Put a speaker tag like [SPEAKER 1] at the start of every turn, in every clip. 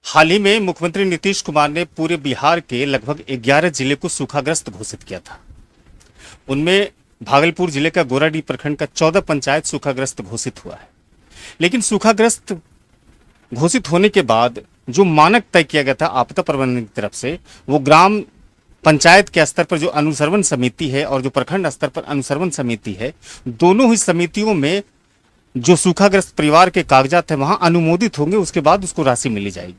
[SPEAKER 1] हाल ही में मुख्यमंत्री नीतीश कुमार ने पूरे बिहार के लगभग 11 जिले को सूखाग्रस्त घोषित किया था। उनमें भागलपुर जिले का गोराडीह प्रखंड का 14 पंचायत सूखाग्रस्त घोषित हुआ है। लेकिन सूखाग्रस्त घोषित होने के बाद जो मानक तय किया गया था आपदा प्रबंधन की तरफ से, वो ग्राम पंचायत के स्तर पर जो अनुश्रवण समिति है और जो प्रखंड स्तर पर अनुश्रवण समिति है, दोनों ही समितियों में जो सूखाग्रस्त परिवार के कागजात है वहां अनुमोदित होंगे, उसके बाद उसको राशि मिली जाएगी।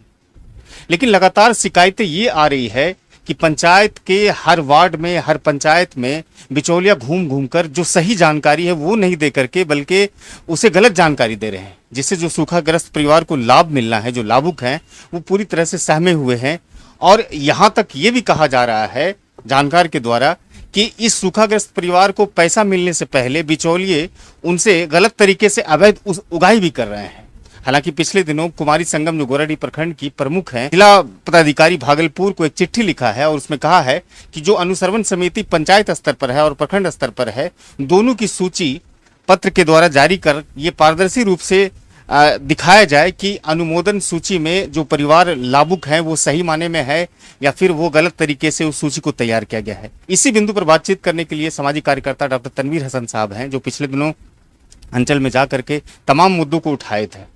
[SPEAKER 1] लेकिन लगातार शिकायतें ये आ रही है कि पंचायत के हर वार्ड में, हर पंचायत में बिचौलिया घूम घूम कर जो सही जानकारी है वो नहीं दे करके बल्कि उसे गलत जानकारी दे रहे हैं, जिससे जो सूखाग्रस्त परिवार को लाभ मिलना है, जो लाभुक हैं, वो पूरी तरह से सहमे हुए हैं। और यहाँ तक ये भी कहा जा रहा है जानकार के द्वारा कि इस सूखाग्रस्त परिवार को पैसा मिलने से पहले बिचौलिए उनसे गलत तरीके से अवैध उगाही भी कर रहे हैं। हालांकि पिछले दिनों कुमारी संगम जो गोराडीह प्रखंड की प्रमुख हैं, जिला पदाधिकारी भागलपुर को एक चिट्ठी लिखा है और उसमें कहा है कि जो अनुश्रवण समिति पंचायत स्तर पर है और प्रखंड स्तर पर है, दोनों की सूची पत्र के द्वारा जारी कर ये पारदर्शी रूप से दिखाया जाए कि अनुमोदन सूची में जो परिवार लाभुक हैं वो सही माने में है या फिर वो गलत तरीके से उस सूची को तैयार किया गया है। इसी बिंदु पर बातचीत करने के लिए सामाजिक कार्यकर्ता डॉक्टर तनवीर हसन साहब हैं, जो पिछले दिनों अंचल में जा करके तमाम मुद्दों को उठाए थे।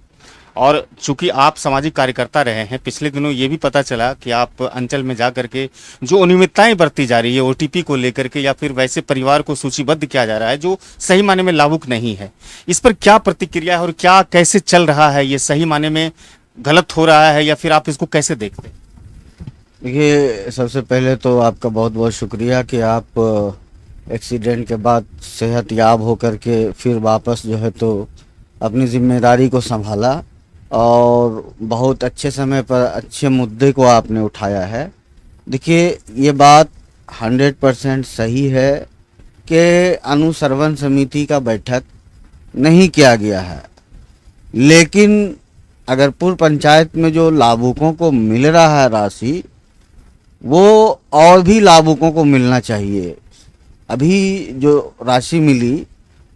[SPEAKER 1] और चूंकि आप सामाजिक कार्यकर्ता रहे हैं, पिछले दिनों ये भी पता चला कि आप अंचल में जा करके जो अनियमितताएं बरती जा रही है ओटीपी को लेकर के या फिर वैसे परिवार को सूचीबद्ध किया जा रहा है जो सही माने में लाभुक नहीं है, इस पर क्या प्रतिक्रिया है और क्या कैसे चल रहा है? ये सही माने में गलत हो रहा है या फिर आप इसको कैसे देखते हैं?
[SPEAKER 2] देखिए, सबसे पहले तो आपका बहुत बहुत शुक्रिया कि आप एक्सीडेंट के बाद सेहत याब होकर के फिर वापस जो है तो अपनी जिम्मेदारी को संभाला और बहुत अच्छे समय पर अच्छे मुद्दे को आपने उठाया है। देखिए, ये बात 100% सही है कि अनुश्रवण समिति का बैठक नहीं किया गया है, लेकिन अगर पूर्व पंचायत में जो लाभुकों को मिल रहा है राशि, वो और भी लाभुकों को मिलना चाहिए। अभी जो राशि मिली,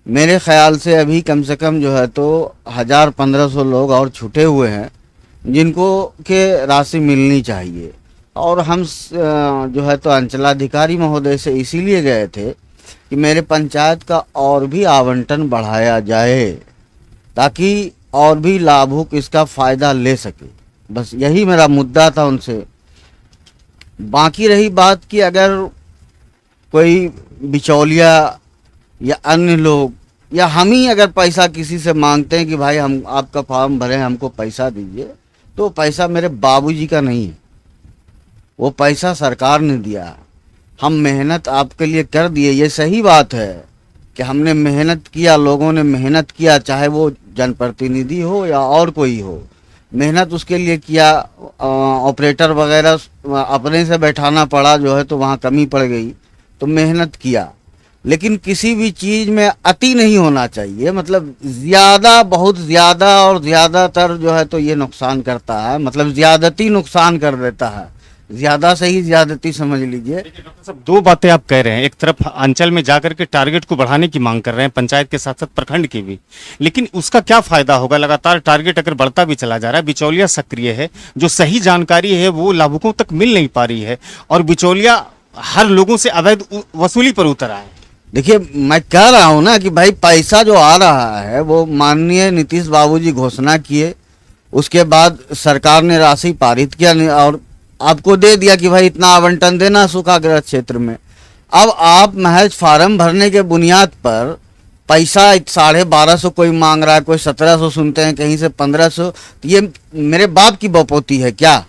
[SPEAKER 2] मेरे ख्याल से अभी कम से कम जो है तो 1000-1500 लोग और छूटे हुए हैं जिनको के राशि मिलनी चाहिए। और हम जो है तो अंचलाधिकारी महोदय से इसीलिए गए थे कि मेरे पंचायत का और भी आवंटन बढ़ाया जाए ताकि और भी लाभुक इसका फ़ायदा ले सके। बस यही मेरा मुद्दा था उनसे। बाकी रही बात कि अगर कोई बिचौलिया या अन्य लोग या हम ही अगर पैसा किसी से मांगते हैं कि भाई हम आपका फॉर्म भरें, हमको पैसा दीजिए, तो पैसा मेरे बाबूजी का नहीं है, वो पैसा सरकार ने दिया। हम मेहनत आपके लिए कर दिए, ये सही बात है कि हमने मेहनत किया, लोगों ने मेहनत किया, चाहे वो जनप्रतिनिधि हो या और कोई हो, मेहनत उसके लिए किया। ऑपरेटर वगैरह अपने से बैठाना पड़ा, जो है तो वहाँ कमी पड़ गई, तो मेहनत किया। लेकिन किसी भी चीज़ में अति नहीं होना चाहिए, मतलब ज़्यादा, बहुत ज़्यादा और ज़्यादातर जो है तो ये नुकसान करता है, मतलब ज़्यादती नुकसान कर देता है। ज़्यादा से ही ज़्यादती समझ लीजिए।
[SPEAKER 1] डॉक्टर साहब, दो बातें आप कह रहे हैं। एक तरफ अंचल में जाकर के टारगेट को बढ़ाने की मांग कर रहे हैं, पंचायत के साथ साथ प्रखंड की भी, लेकिन उसका क्या फायदा होगा? लगातार टारगेट अगर बढ़ता भी चला जा रहा है, बिचौलिया सक्रिय है, जो सही जानकारी है वो लाभुकों तक मिल नहीं पा रही है और बिचौलिया हर लोगों से अवैध वसूली पर उतर आए।
[SPEAKER 2] देखिए, मैं कह रहा हूँ ना कि भाई पैसा जो आ रहा है वो माननीय नीतीश बाबूजी घोषणा किए, उसके बाद सरकार ने राशि पारित किया और आपको दे दिया कि भाई इतना आवंटन देना सूखाग्रस्त क्षेत्र में। अब आप महज फार्म भरने के बुनियाद पर पैसा 1250 कोई मांग रहा है, कोई 1700 सुनते हैं, कहीं से 1500। तो ये मेरे बाप की बपोती है क्या?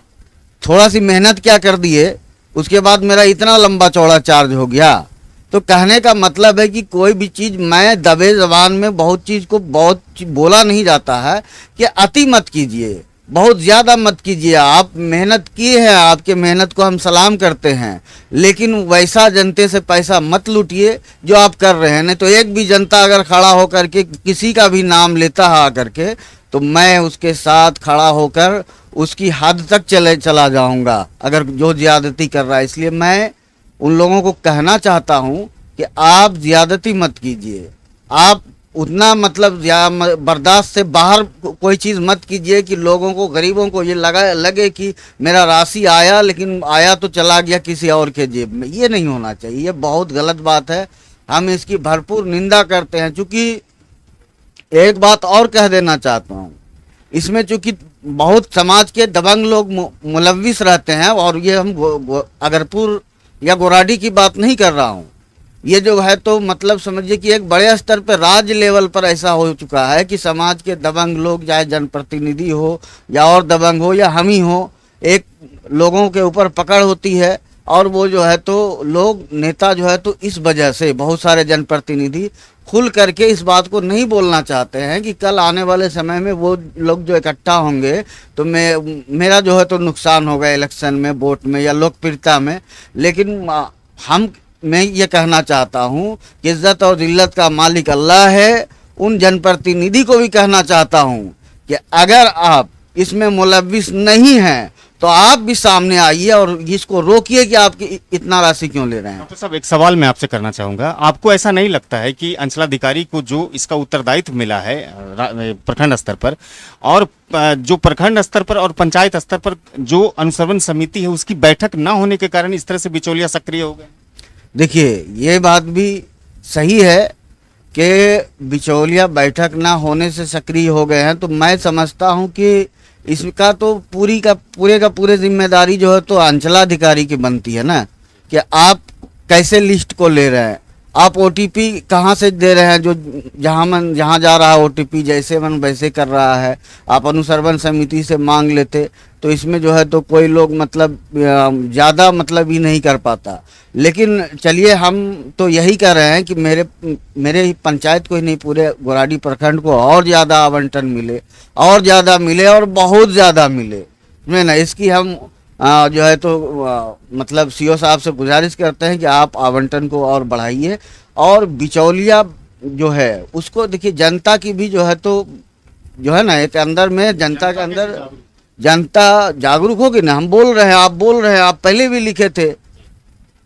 [SPEAKER 2] थोड़ा सी मेहनत क्या कर दिए, उसके बाद मेरा इतना लंबा चौड़ा चार्ज हो गया। तो कहने का मतलब है कि कोई भी चीज़, मैं दबे ज़बान में बहुत चीज़ को बहुत बोला नहीं जाता है कि अति मत कीजिए, बहुत ज़्यादा मत कीजिए। आप मेहनत किए हैं, आपके मेहनत को हम सलाम करते हैं, लेकिन वैसा जनते से पैसा मत लूटिए जो आप कर रहे हैं। नहीं तो एक भी जनता अगर खड़ा होकर के किसी का भी नाम लेता है आकर के, तो मैं उसके साथ खड़ा होकर उसकी हद तक चला जाऊंगा अगर जो ज़्यादती कर रहा है। इसलिए मैं उन लोगों को कहना चाहता हूं कि आप ज़्यादती मत कीजिए। आप उतना मतलब या बर्दाश्त से बाहर कोई चीज़ मत कीजिए कि लोगों को, गरीबों को ये लगे कि मेरा राशि आया लेकिन आया तो चला गया किसी और के जेब में। ये नहीं होना चाहिए, ये बहुत गलत बात है। हम इसकी भरपूर निंदा करते हैं। चूँकि एक बात और कह देना चाहता हूँ, इसमें चूँकि बहुत समाज के दबंग लोग मुलविस रहते हैं, और ये हम अगरपुर या गोराडी की बात नहीं कर रहा हूँ, ये जो है तो मतलब समझिए कि एक बड़े स्तर पर राज्य लेवल पर ऐसा हो चुका है कि समाज के दबंग लोग, चाहे जनप्रतिनिधि हो या और दबंग हो या हम ही हो, एक लोगों के ऊपर पकड़ होती है, और वो जो है तो लोग, नेता जो है तो इस वजह से बहुत सारे जनप्रतिनिधि खुल करके इस बात को नहीं बोलना चाहते हैं कि कल आने वाले समय में वो लोग जो इकट्ठा होंगे तो मेरा जो है तो नुकसान होगा इलेक्शन में, वोट में या लोकप्रियता में। लेकिन मैं ये कहना चाहता हूँ कि इज्जत और जिल्लत का मालिक अल्लाह है। उन जनप्रतिनिधि को भी कहना चाहता हूँ कि अगर आप इसमें मुलविस नहीं हैं तो आप भी सामने आइए और इसको रोकिए कि आप इतना राशि क्यों ले रहे हैं।
[SPEAKER 1] डॉक्टर साहब, एक सवाल मैं आपसे करना चाहूंगा। आपको ऐसा नहीं लगता है कि अंचलाधिकारी को जो इसका उत्तरदायित्व मिला है प्रखंड स्तर पर, और जो प्रखंड स्तर पर और पंचायत स्तर पर जो अनुश्रवण समिति है उसकी बैठक ना होने के कारण इस तरह से बिचौलिया सक्रिय हो गए?
[SPEAKER 2] देखिए, ये बात भी सही है कि बिचौलिया बैठक ना होने से सक्रिय हो गए हैं, तो मैं समझता हूं कि इसका तो पूरे जिम्मेदारी जो है तो अंचलाधिकारी की बनती है ना, कि आप कैसे लिस्ट को ले रहे हैं, आप ओटीपी कहाँ से दे रहे हैं, जो जहाँ जा रहा है ओटीपी जैसे मन वैसे कर रहा है। आप अनुश्रवण समिति से मांग लेते तो इसमें जो है तो कोई लोग मतलब ज़्यादा मतलब ही नहीं कर पाता। लेकिन चलिए, हम तो यही कह रहे हैं कि मेरे ही पंचायत को ही नहीं, पूरे गोराडी प्रखंड को और ज़्यादा आवंटन मिले, और ज़्यादा मिले, और बहुत ज़्यादा मिले। ना इसकी हम जो है तो मतलब सीओ साहब से गुजारिश करते हैं कि आप आवंटन को और बढ़ाइए। और बिचौलिया जो है उसको देखिए, जनता की भी जो है तो जो है ना, एक अंदर में जनता के अंदर जनता जागरूक होगी ना। हम बोल रहे हैं, आप बोल रहे हैं, आप पहले भी लिखे थे,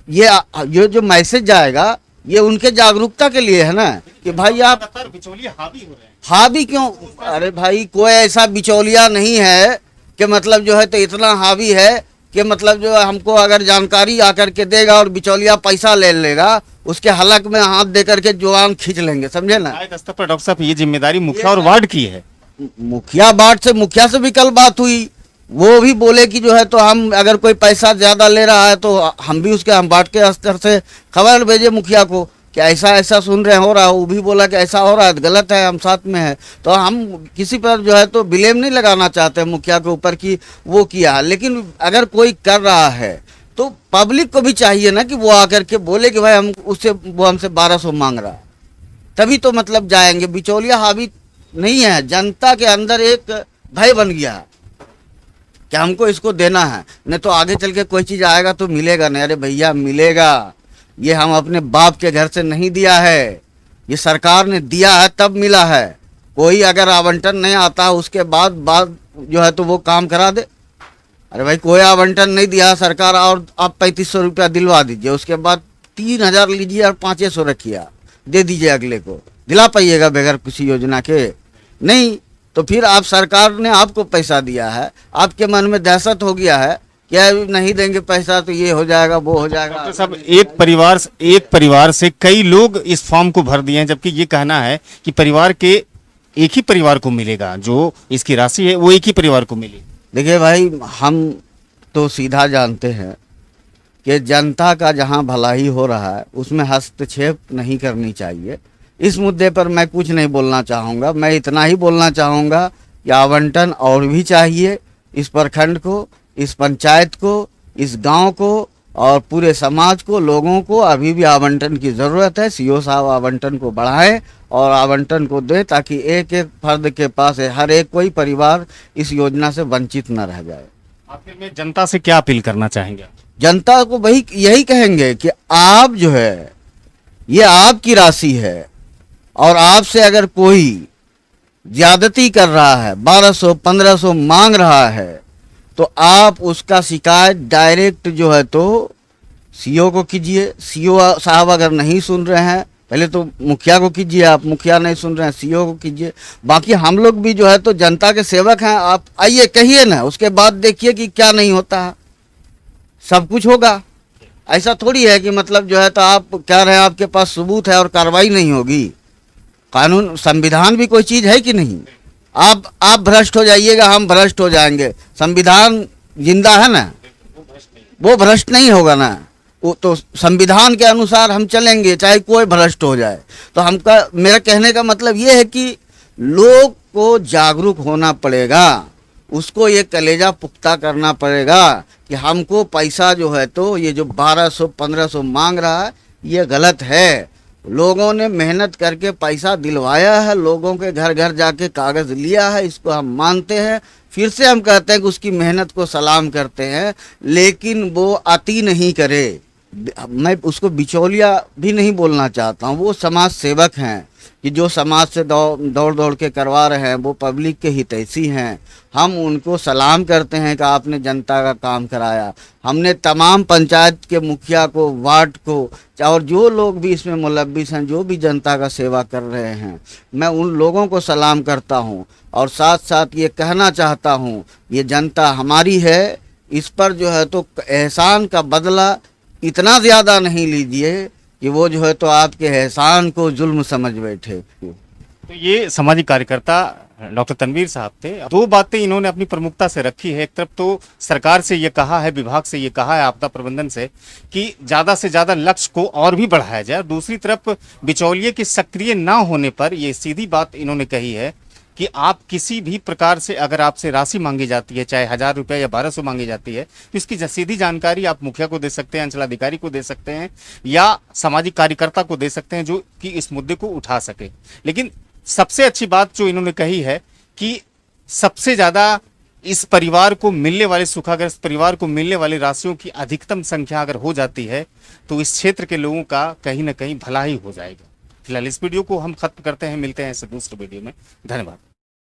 [SPEAKER 2] ये जो मैसेज जाएगा ये उनके जागरूकता के लिए है ना, कि भाई आप
[SPEAKER 1] बिचौलिया हावी हो रहे हैं।
[SPEAKER 2] हावी क्यों? अरे भाई, कोई ऐसा बिचौलिया नहीं है कि मतलब जो है तो इतना हावी है कि मतलब जो है हमको अगर जानकारी आकर के देगा और बिचौलिया पैसा ले लेगा, उसके हलक में हाथ दे करके जुबान खींच लेंगे, समझे ना।
[SPEAKER 1] स्तर पर डॉक्टर साहब, ये जिम्मेदारी मुखिया और वार्ड की है।
[SPEAKER 2] मुखिया से भी कल बात हुई, वो भी बोले कि जो है तो हम अगर कोई पैसा ज्यादा ले रहा है तो हम वार्ड के स्तर से खबर भेजे मुखिया को कि ऐसा ऐसा सुन रहे हो रहा है। वो भी बोला कि ऐसा हो रहा है, गलत है, हम साथ में है। तो हम किसी पर जो है तो ब्लेम नहीं लगाना चाहते मुखिया के ऊपर कि वो किया, लेकिन अगर कोई कर रहा है तो पब्लिक को भी चाहिए ना कि वो आकर के बोले कि भाई वो हमसे 1200 मांग रहा है, तभी तो मतलब जाएंगे। बिचौलिया हावी नहीं है, जनता के अंदर एक भय बन गया कि हमको इसको देना है, नहीं तो आगे चल के कोई चीज़ आएगा तो मिलेगा नहीं। अरे भैया, मिलेगा। ये हम अपने बाप के घर से नहीं दिया है, ये सरकार ने दिया है तब मिला है। कोई अगर आवंटन नहीं आता उसके बाद जो है तो वो काम करा दे। अरे भाई, कोई आवंटन नहीं दिया सरकार और आप 3500 रुपया दिलवा दीजिए, उसके बाद 3000 लीजिए और 500 रखिए, दे दीजिए अगले को, दिला पाइएगा बगैर किसी योजना के? नहीं। तो फिर आप, सरकार ने आपको पैसा दिया है, आपके मन में दहशत हो गया है क्या नहीं देंगे पैसा तो ये हो जाएगा, वो हो जाएगा।
[SPEAKER 1] डॉक्टर साहब, एक परिवार से कई लोग इस फॉर्म को भर दिए हैं, जबकि ये कहना है कि एक ही परिवार को मिलेगा, जो इसकी राशि है वो एक ही परिवार को मिली।
[SPEAKER 2] देखिए भाई, हम तो सीधा जानते हैं कि जनता का जहां भलाई हो रहा है उसमें हस्तक्षेप नहीं करनी चाहिए। इस मुद्दे पर मैं कुछ नहीं बोलना चाहूँगा। मैं इतना ही बोलना चाहूँगा कि आवंटन और भी चाहिए इस प्रखंड को, इस पंचायत को, इस गांव को और पूरे समाज को, लोगों को अभी भी आवंटन की ज़रूरत है। सीओ साहब आवंटन को बढ़ाएं और आवंटन को दें ताकि एक एक फर्द के पास हर एक कोई परिवार इस योजना से वंचित न रह जाए।
[SPEAKER 1] आखिर में जनता से क्या अपील करना चाहेंगे?
[SPEAKER 2] जनता को वही यही कहेंगे कि आप जो है, ये आपकी राशि है, और आपसे अगर कोई ज्यादती कर रहा है, 1200-1500 मांग रहा है, तो आप उसका शिकायत डायरेक्ट जो है तो सीओ को कीजिए। सीओ साहब अगर नहीं सुन रहे हैं पहले तो मुखिया को कीजिए, आप मुखिया नहीं सुन रहे हैं, सीईओ को कीजिए। बाकी हम लोग भी जो है तो जनता के सेवक हैं। आप आइए, कहिए ना, उसके बाद देखिए कि क्या नहीं होता है, सब कुछ होगा। ऐसा थोड़ी है कि मतलब जो है तो आप कह रहे हैं आपके पास सबूत है और कार्रवाई नहीं होगी। कानून संविधान भी कोई चीज़ है कि नहीं। आप भ्रष्ट हो जाइएगा, हम भ्रष्ट हो जाएंगे, संविधान जिंदा है ना, वो भ्रष्ट नहीं होगा ना। वो तो संविधान के अनुसार हम चलेंगे, चाहे कोई भ्रष्ट हो जाए। तो मेरा कहने का मतलब ये है कि लोग को जागरूक होना पड़ेगा, उसको ये कलेजा पुख्ता करना पड़ेगा कि हमको पैसा जो है तो ये जो 1200-1500 मांग रहा है ये गलत है। लोगों ने मेहनत करके पैसा दिलवाया है, लोगों के घर घर जाके कागज़ लिया है, इसको हम मानते हैं। फिर से हम कहते हैं कि उसकी मेहनत को सलाम करते हैं, लेकिन वो अति नहीं करे। मैं उसको बिचौलिया भी नहीं बोलना चाहता हूँ, वो समाज सेवक हैं कि जो समाज से दौड़ दौड़ के करवा रहे हैं, वो पब्लिक के हितैषी हैं। हम उनको सलाम करते हैं कि आपने जनता का काम कराया। हमने तमाम पंचायत के मुखिया को, वार्ड को, और जो लोग भी इसमें मुलव्विस हैं, जो भी जनता का सेवा कर रहे हैं, मैं उन लोगों को सलाम करता हूं। और साथ साथ ये कहना चाहता हूं, ये जनता हमारी है, इस पर जो है तो एहसान का बदला इतना ज़्यादा नहीं लीजिए कि वो जो है तो आपके एहसान को जुल्म समझ बैठे।
[SPEAKER 1] तो ये सामाजिक कार्यकर्ता डॉक्टर तनवीर साहब थे। दो बातें इन्होंने अपनी प्रमुखता से रखी है। एक तरफ तो सरकार से ये कहा है, विभाग से ये कहा है, आपदा प्रबंधन से, कि ज्यादा से ज्यादा लक्ष्य को और भी बढ़ाया जाए। दूसरी तरफ बिचौलिए के सक्रिय ना होने पर ये सीधी बात इन्होंने कही है कि आप किसी भी प्रकार से अगर आपसे राशि मांगी जाती है, चाहे 1000 रुपये या 1200 मांगी जाती है, तो इसकी सीधी जानकारी आप मुखिया को दे सकते हैं, अंचलाधिकारी को दे सकते हैं, या सामाजिक कार्यकर्ता को दे सकते हैं, जो कि इस मुद्दे को उठा सके। लेकिन सबसे अच्छी बात जो इन्होंने कही है कि सबसे ज्यादा इस परिवार को मिलने वाले, सूखाग्रस्त परिवार को मिलने वाली राशियों की अधिकतम संख्या अगर हो जाती है तो इस क्षेत्र के लोगों का कहीं ना कहीं भला ही हो जाएगा। फिलहाल इस वीडियो को हम खत्म करते हैं, मिलते हैं ऐसे दूसरे वीडियो में। धन्यवाद।